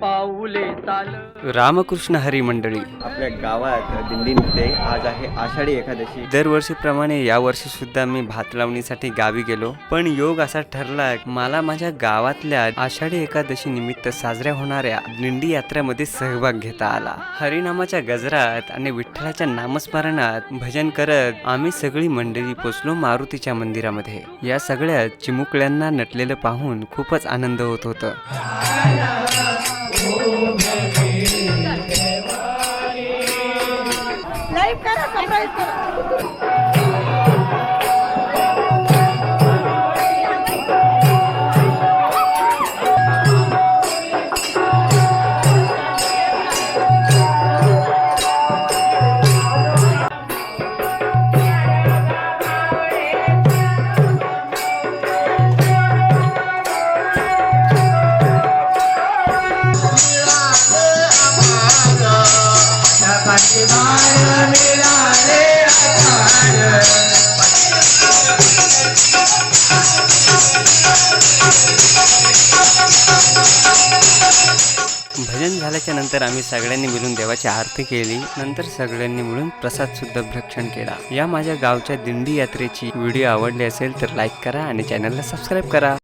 पाऊले चाल। रामकृष्ण हरी मंडळी, आपल्या गावात दिंडी निघते। आज आहे आषाढी एकादशी। दरवर्षीप्रमाणे या वर्षी सुद्धा मी भात लावणीसाठी गावी गेलो, पण योग असा ठरला मला माझ्या गावातल्या आषाढी एकादशी निमित्त साजऱ्या होणाऱ्या दिंडी यात्रेमध्ये सहभाग घेता आला। हरिनामाच्या गजरात आणि विठ्ठलाच्या नामस्मरणात भजन करत आम्ही सगळी मंडळी पोचलो मारुतीच्या मंदिरामध्ये। या सगळ्या चिमुकल्यांना नटलेलं पाहून खूपच आनंद होत होता। भजन झाल्याच्या नंतर आम्ही सगळ्यांनी मिळून देवाची आरती केली। नंतर सगळ्यांनी मिळून प्रसाद सुद्धा भक्षण केला। या माझ्या गावच्या दिंडी यात्रेची व्हिडिओ आवडली असेल तर लाईक करा आणि चॅनलला सबस्क्राईब करा।